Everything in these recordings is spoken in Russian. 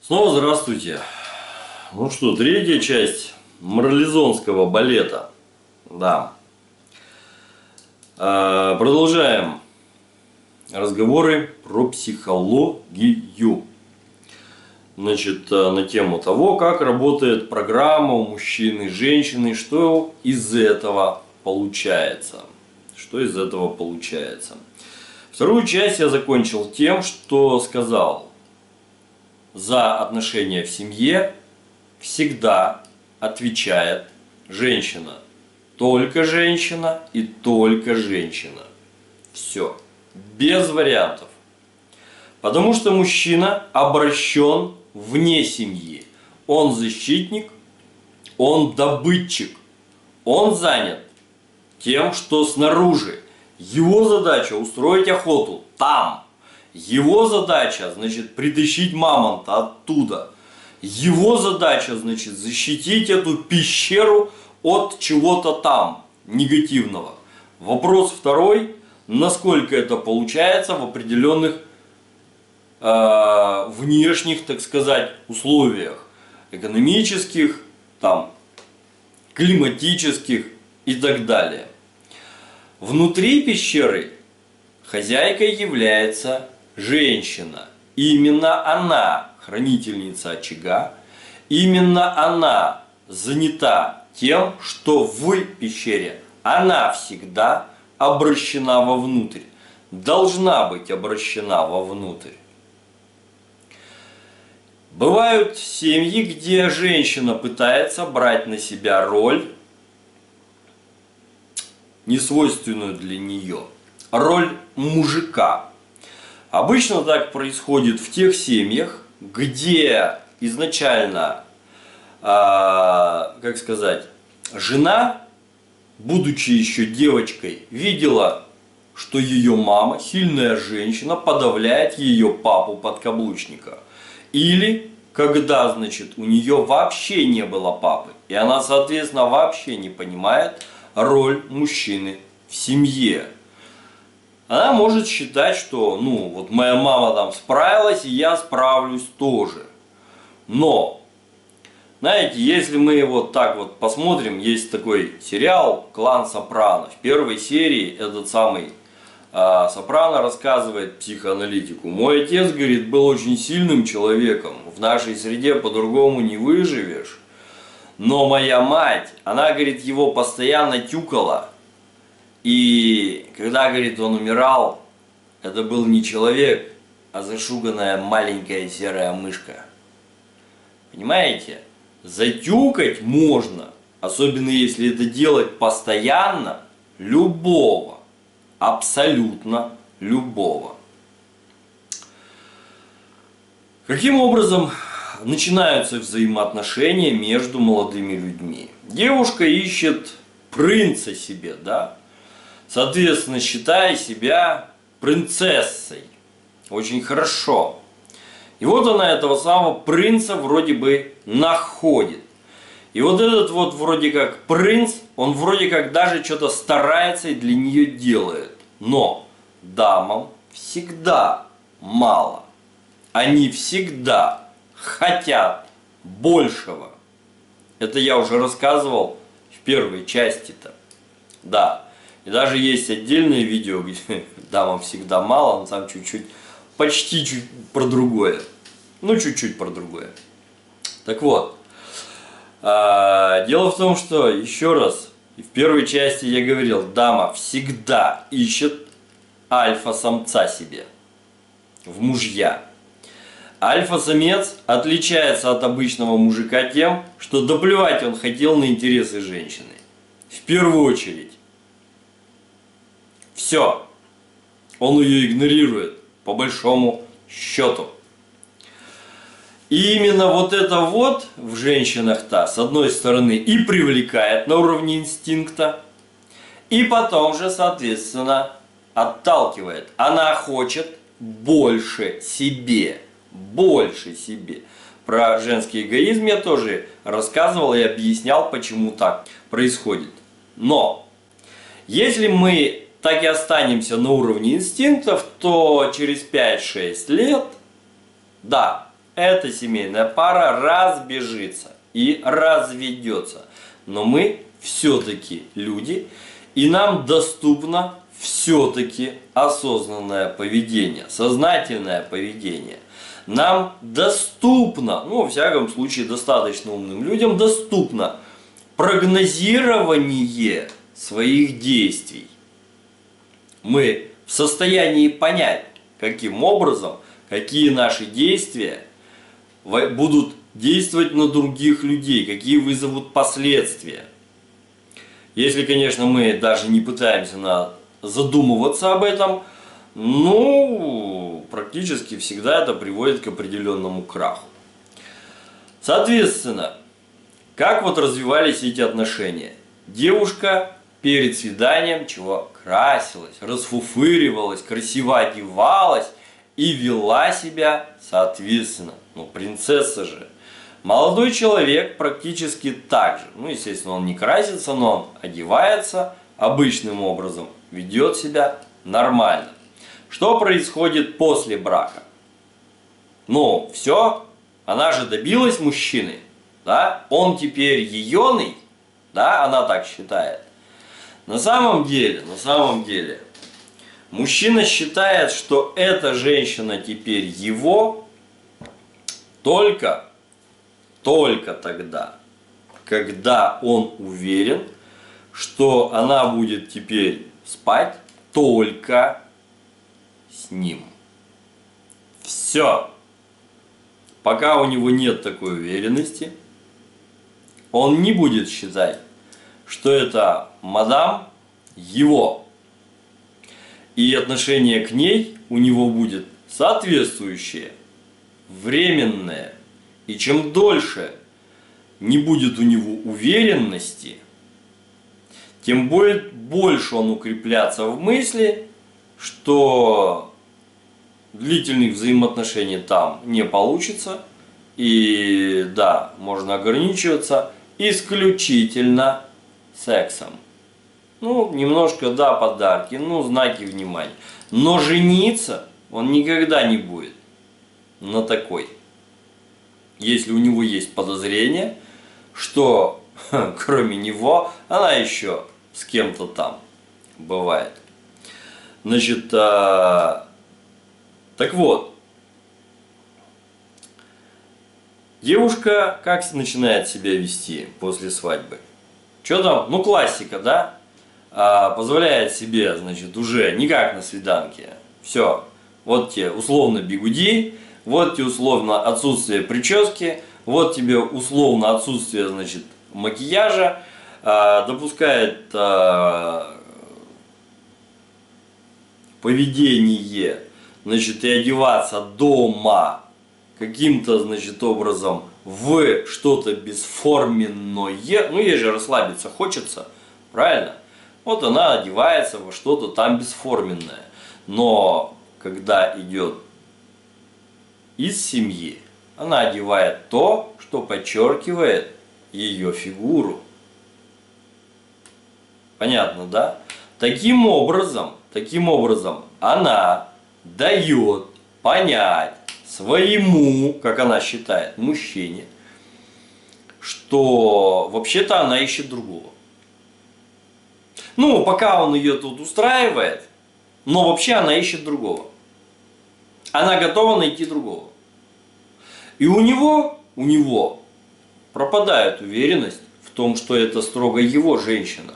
Снова здравствуйте. Ну что, третья часть марлезонского балета. Да. Продолжаем разговоры про психологию. Значит, на тему того, как работает программа у мужчины и женщины, что из этого получается. Что из этого получается. Вторую часть я закончил тем, что сказал: за отношения в семье всегда отвечает женщина. Только женщина и только женщина. Все. Без вариантов. Потому что мужчина обращен вне семьи. Он защитник, он добытчик. Он занят тем, что снаружи. Его задача устроить охоту там. Его задача, значит, притащить мамонта оттуда. Его задача, значит, защитить эту пещеру от чего-то там негативного. Вопрос второй: насколько это получается в определенных внешних, так сказать, условиях, экономических, там, климатических и так далее. Внутри пещеры хозяйкой является женщина. Именно она хранительница очага, именно она занята тем, что в пещере она всегда обращена вовнутрь, должна быть обращена вовнутрь. Бывают семьи, где женщина пытается брать на себя роль, несвойственную для нее, роль мужика. Обычно так происходит в тех семьях, где изначально, как сказать, жена, будучи еще девочкой, видела, что ее мама, сильная женщина, подавляет ее папу-подкаблучника. Или когда, значит, у нее вообще не было папы, и она, соответственно, вообще не понимает роль мужчины в семье. Она может считать, что, ну, вот моя мама там справилась, и я справлюсь тоже. Но, знаете, если мы вот так вот посмотрим, есть такой сериал «Клан Сопрано». В первой серии этот самый Сопрано рассказывает психоаналитику: мой отец, говорит, был очень сильным человеком, в нашей среде по-другому не выживешь. Но моя мать, она, говорит, его постоянно тюкала. И когда, говорит, он умирал, это был не человек, а зашуганная маленькая серая мышка. Понимаете? Затюкать можно, особенно если это делать постоянно, любого, абсолютно любого. Каким образом начинаются взаимоотношения между молодыми людьми? Девушка ищет принца себе, да? Соответственно, считая себя принцессой. Очень хорошо. И вот она этого самого принца вроде бы находит. И вот этот вот вроде как принц, он вроде как даже что-то старается и для нее делает. Но дамам всегда мало. Они всегда хотят большего. Это я уже рассказывал в первой части-то. Да. И даже есть отдельное видео, где дамам всегда мало, но там чуть-чуть, почти чуть про другое. Ну, чуть-чуть про другое. Так вот, дело в том, что, еще раз, в первой части я говорил, дама всегда ищет альфа-самца себе в мужья. Альфа-самец отличается от обычного мужика тем, что доплевать он хотел на интересы женщины. В первую очередь. Все. Он ее игнорирует, по большому счету. И именно вот это вот в женщинах-то, с одной стороны, и привлекает на уровне инстинкта, и потом же, соответственно, отталкивает. Она хочет больше себе. Больше себе. Про женский эгоизм я тоже рассказывал и объяснял, почему так происходит. Но, если мы так и останемся на уровне инстинктов, то через 5-6 лет, да, эта семейная пара разбежится и разведется. Но мы все-таки люди, и нам доступно все-таки осознанное поведение, сознательное поведение. Нам доступно, ну, во всяком случае, достаточно умным людям доступно прогнозирование своих действий. Мы в состоянии понять, каким образом, какие наши действия будут действовать на других людей, какие вызовут последствия. Если, конечно, мы даже не пытаемся задумываться об этом, ну, практически всегда это приводит к определенному краху. Соответственно, как вот развивались эти отношения? Девушка перед свиданием чего? Красилась, расфуфыривалась, красиво одевалась и вела себя соответственно. Ну, принцесса же. Молодой человек практически так же. Ну, естественно, он не красится, но он одевается обычным образом, ведет себя нормально. Что происходит после брака? Ну, все, она же добилась мужчины, да? Он теперь еёный, да, она так считает. На самом деле, мужчина считает, что эта женщина теперь его только тогда, когда он уверен, что она будет теперь спать только с ним. Все. Пока у него нет такой уверенности, он не будет считать, что это мадам его. И отношение к ней у него будет соответствующее, временное. И чем дольше не будет у него уверенности, тем будет больше он укрепляться в мысли, что длительных взаимоотношений там не получится. И да, можно ограничиваться исключительно сексом. Ну, немножко, да, подарки, ну, знаки внимания. Но жениться он никогда не будет на такой. Если у него есть подозрение, что кроме него она еще с кем-то там бывает. Значит, так вот, девушка как начинает себя вести после свадьбы? Что там? Ну, классика, да? Позволяет себе, значит, уже не как на свиданке. Все, вот тебе условно бигуди, вот тебе условно отсутствие прически, вот тебе условно отсутствие, значит, макияжа, допускает поведение, значит, и одеваться дома каким-то, значит, образом в что-то бесформенное. Ну, ей же расслабиться хочется, правильно? Вот она одевается во что-то там бесформенное. Но когда идет из семьи, она одевает то, что подчеркивает ее фигуру. Понятно, да? Таким образом, она дает понять своему, как она считает, мужчине, что вообще-то она ищет другого. Ну, пока он ее тут устраивает, но вообще она ищет другого. Она готова найти другого. И у него пропадает уверенность в том, что это строго его женщина.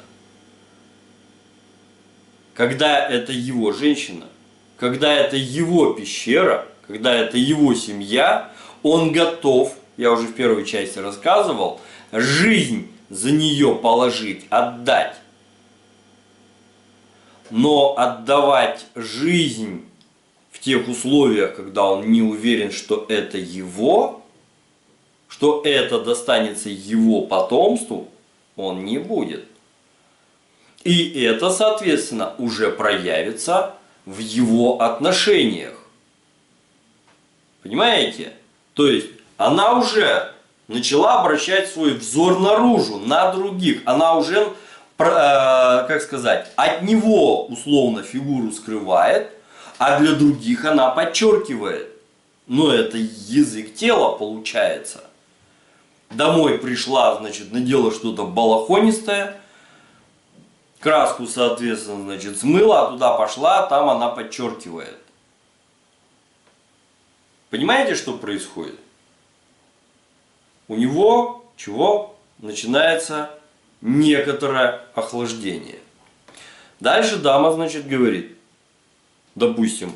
Когда это его женщина, когда это его пещера, когда это его семья, он готов, я уже в первой части рассказывал, жизнь за нее положить, отдать. Но отдавать жизнь в тех условиях, когда он не уверен, что это его, что это достанется его потомству, он не будет. И это, соответственно, уже проявится в его отношениях. Понимаете? То есть она уже начала обращать свой взор наружу, на других. Она уже, как сказать, от него условно фигуру скрывает, а для других она подчеркивает. Ну, это язык тела получается. Домой пришла, значит, надела что-то балахонистое, краску, соответственно, значит, смыла, а туда пошла, там она подчеркивает. Понимаете, что происходит? У него чего? Начинается некоторое охлаждение. Дальше дама, значит, говорит, допустим,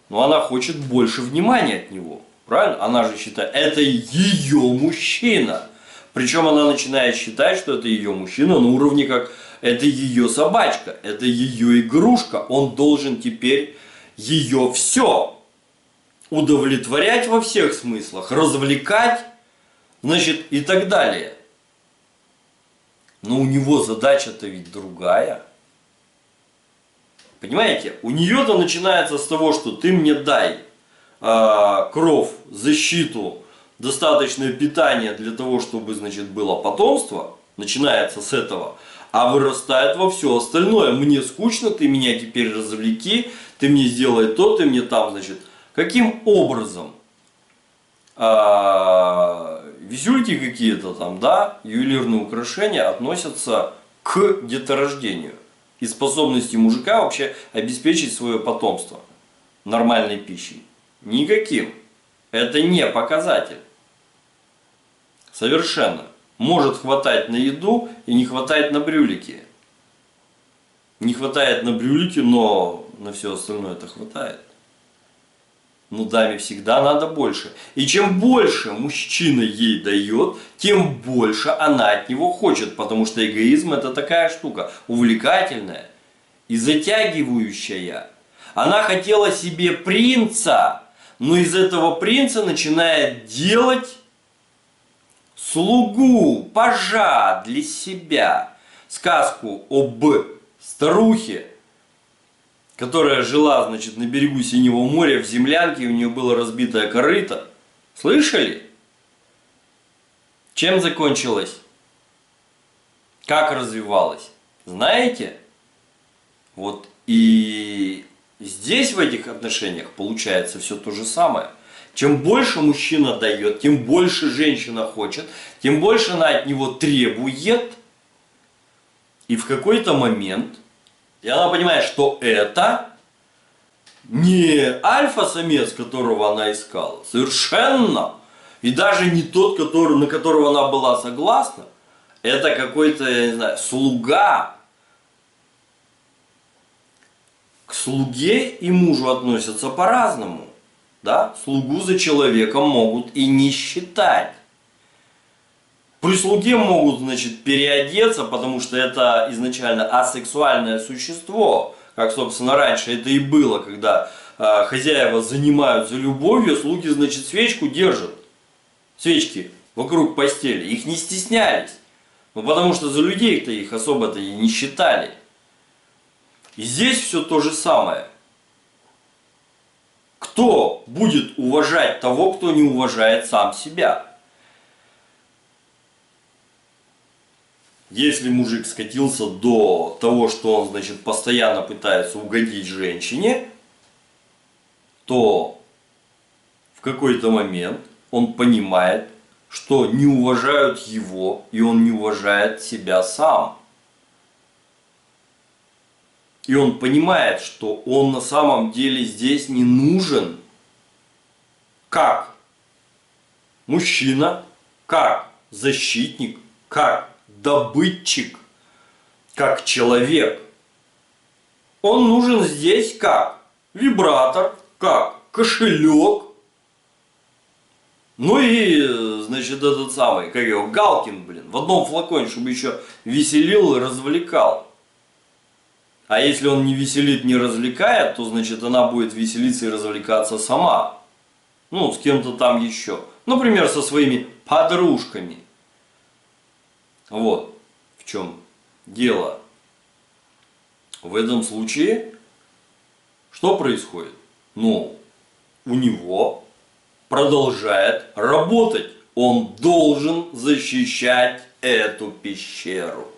ну она хочет больше внимания от него. Правильно? Она же считает, это ее мужчина. Причем она начинает считать, что это ее мужчина на уровне как это ее собачка, это ее игрушка. Он должен теперь ее все удовлетворять во всех смыслах, развлекать, значит, и так далее. Но у него задача-то ведь другая. Понимаете, у нее-то начинается с того, что ты мне дай кров, защиту, достаточное питание для того, чтобы, значит, было потомство, начинается с этого, а вырастает во все остальное. Мне скучно, ты меня теперь развлеки, ты мне сделай то, ты мне там, значит, каким образом висюльки какие-то там, да, ювелирные украшения относятся к деторождению и способности мужика вообще обеспечить свое потомство нормальной пищей. Никаким. Это не показатель. Совершенно. Может хватать на еду и не хватает на брюлики. Не хватает на брюлики, но на все остальное это хватает. Но даме всегда надо больше. И чем больше мужчина ей дает, тем больше она от него хочет. Потому что эгоизм это такая штука увлекательная и затягивающая. Она хотела себе принца, но из этого принца начинает делать слугу, пажа для себя. Сказку об старухе, которая жила, значит, на берегу Синего моря в землянке, и у нее было разбитое корыто. Слышали? Чем закончилось? Как развивалось? Знаете? Вот и здесь в этих отношениях получается все то же самое. Чем больше мужчина дает, тем больше женщина хочет, тем больше она от него требует. И в какой-то момент, и она понимает, что это не альфа-самец, которого она искала, совершенно. И даже не тот, на которого она была согласна. Это какой-то, я не знаю, слуга. К слуге и мужу относятся по-разному. Да? Слугу за человеком могут и не считать. При слуге могут, значит, переодеться, потому что это изначально асексуальное существо. Как, собственно, раньше это и было, когда хозяева занимаются любовью, слуги, значит, свечку держат. Свечки вокруг постели. Их не стеснялись. Ну, потому что за людей-то их особо-то и не считали. И здесь все то же самое. Кто будет уважать того, кто не уважает сам себя? Если мужик скатился до того, что он, значит, постоянно пытается угодить женщине, то в какой-то момент он понимает, что не уважают его, и он не уважает себя сам. И он понимает, что он на самом деле здесь не нужен как мужчина, как защитник, как добытчик, как человек. Он нужен здесь как вибратор, как кошелек. Ну и, значит, этот самый, как его, Галкин, блин, в одном флаконе, чтобы еще веселил и развлекал. А если он не веселит, не развлекает, то, значит, она будет веселиться и развлекаться сама. Ну, с кем-то там еще. Например, со своими подружками. Вот в чем дело. В этом случае что происходит? Ну, у него продолжает работать. Он должен защищать эту пещеру.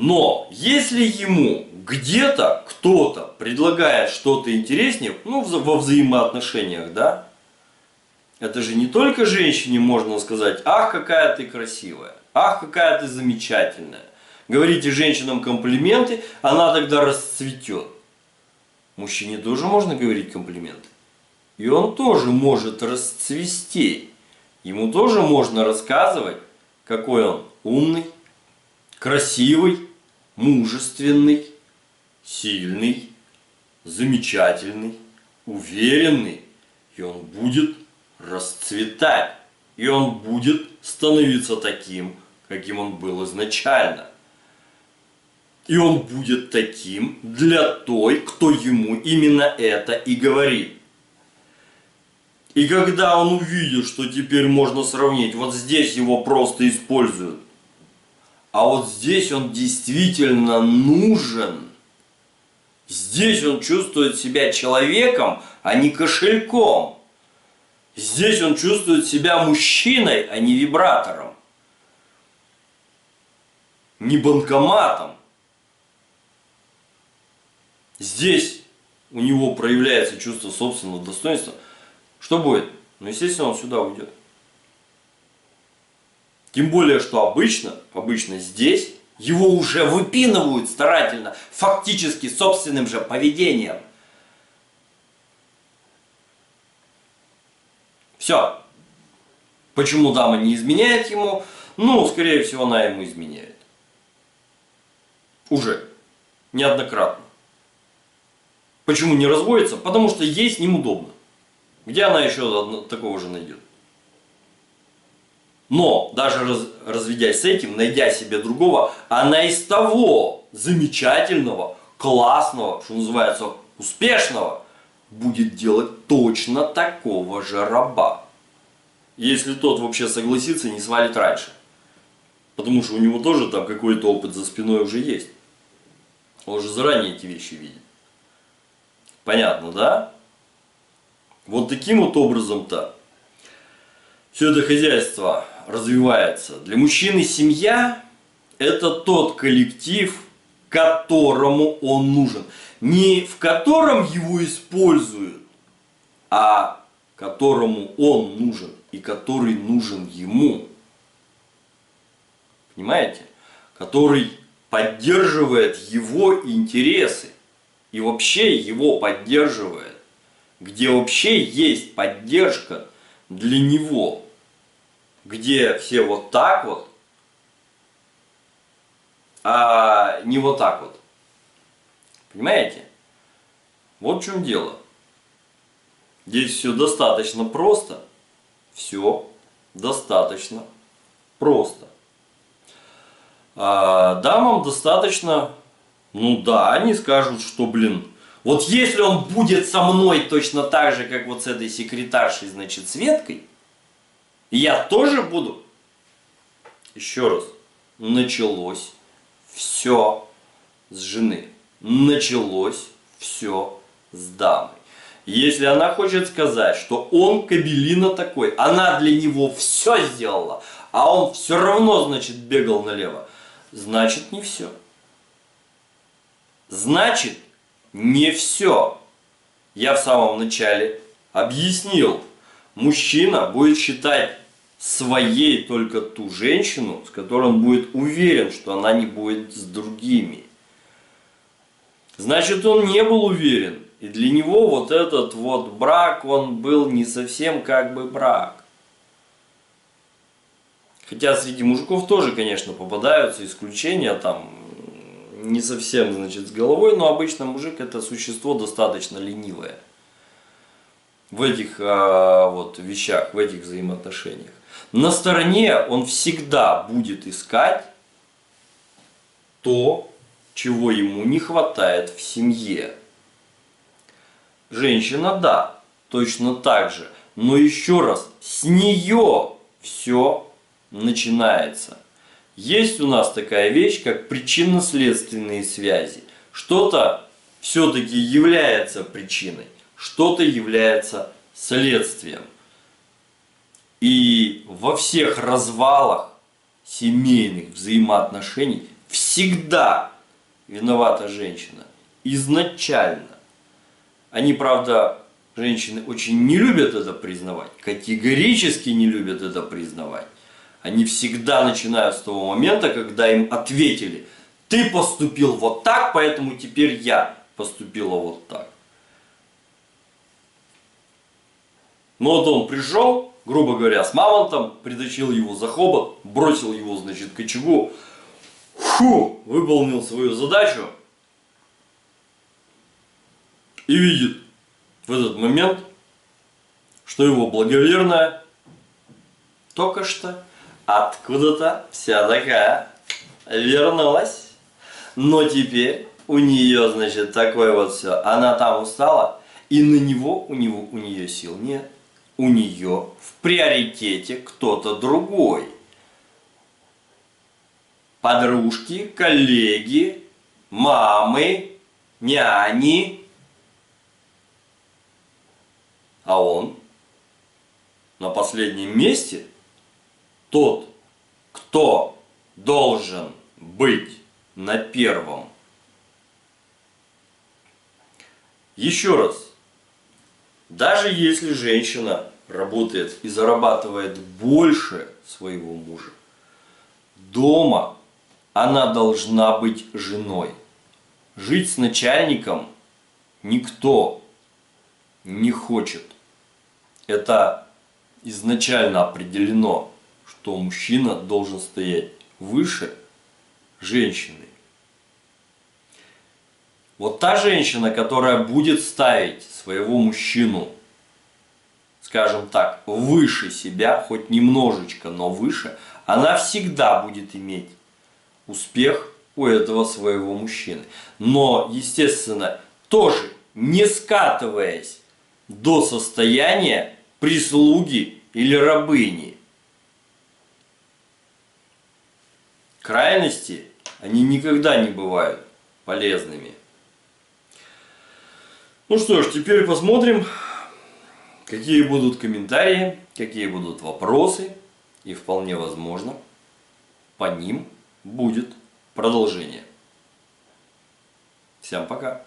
Но если ему где-то кто-то предлагает что-то интереснее, ну, во взаимоотношениях, да, это же не только женщине можно сказать: ах, какая ты красивая, ах, какая ты замечательная. Говорите женщинам комплименты, она тогда расцветет. Мужчине тоже можно говорить комплименты. И он тоже может расцвести. Ему тоже можно рассказывать, какой он умный, красивый, мужественный, сильный, замечательный, уверенный. И он будет расцветать. И он будет становиться таким, каким он был изначально. И он будет таким для той, кто ему именно это и говорит. И когда он увидит, что теперь можно сравнить, вот здесь его просто используют, а вот здесь он действительно нужен. Здесь он чувствует себя человеком, а не кошельком. Здесь он чувствует себя мужчиной, а не вибратором. Не банкоматом. Здесь у него проявляется чувство собственного достоинства. Что будет? Ну, естественно, он сюда уйдет. Тем более, что обычно здесь его уже выпинывают старательно, фактически собственным же поведением. Все. Почему дама не изменяет ему? Ну, скорее всего, она ему изменяет. Уже. Неоднократно. Почему не разводится? Потому что ей с ним удобно. Где она еще такого же найдет? Но даже разведясь с этим, найдя себе другого, она из того замечательного, классного, что называется, успешного, будет делать точно такого же раба. Если тот вообще согласится, не свалит раньше. Потому что у него тоже там какой-то опыт за спиной уже есть. Он уже заранее эти вещи видит. Понятно, да? Вот таким вот образом-то все это хозяйство развивается. Для мужчины семья – это тот коллектив, которому он нужен. Не в котором его используют, а которому он нужен и который нужен ему. Понимаете? Который поддерживает его интересы и вообще его поддерживает. Где вообще есть поддержка для него. Где все вот так вот, а не вот так вот. Понимаете? Вот в чем дело. Здесь все достаточно просто. Все достаточно просто. А дамам достаточно, ну да, они скажут, что, блин, вот если он будет со мной точно так же, как вот с этой секретаршей, значит, Светкой, я тоже буду. Еще раз. Началось все с жены. Началось все с дамы. Если она хочет сказать, что он кабелина такой, она для него все сделала, а он все равно, значит, бегал налево, значит, не все. Значит, не все. Я в самом начале объяснил. Мужчина будет считать своей только ту женщину, с которой он будет уверен, что она не будет с другими. Значит, он не был уверен. И для него вот этот вот брак, он был не совсем как бы брак. Хотя среди мужиков тоже, конечно, попадаются исключения, там, не совсем, значит, с головой, но обычно мужик это существо достаточно ленивое. В этих вот вещах, в этих взаимоотношениях. На стороне он всегда будет искать то, чего ему не хватает в семье. Женщина, да, точно так же. Но еще раз, с нее все начинается. Есть у нас такая вещь, как причинно-следственные связи. Что-то все-таки является причиной, что-то является следствием. И во всех развалах семейных взаимоотношений Всегда виновата женщина. Изначально. Они, правда, женщины очень не любят это признавать. Категорически не любят это признавать. Они всегда начинают с того момента, когда им ответили: ты поступил вот так, поэтому теперь я поступила вот так. Но вот он пришел, грубо говоря, с мамонтом, притащил его за хобот, бросил его, значит, к очагу, выполнил свою задачу и видит в этот момент, что его благоверная только что откуда-то вся такая вернулась. Но теперь у нее, значит, такое вот все. Она там устала, и на него, у нее сил нет. У нее в приоритете кто-то другой. Подружки, коллеги, мамы, няни. А он на последнем месте тот, кто должен быть на первом. Еще раз. Даже если женщина работает и зарабатывает больше своего мужа, дома она должна быть женой. Жить с начальником никто не хочет. Это изначально определено, что мужчина должен стоять выше женщины. Вот та женщина, которая будет ставить своего мужчину, скажем так, выше себя, хоть немножечко, но выше, она всегда будет иметь успех у этого своего мужчины. Но, естественно, тоже не скатываясь до состояния прислуги или рабыни. Крайности, они никогда не бывают полезными. Ну что ж, теперь посмотрим, какие будут комментарии, какие будут вопросы, и вполне возможно, по ним будет продолжение. Всем пока!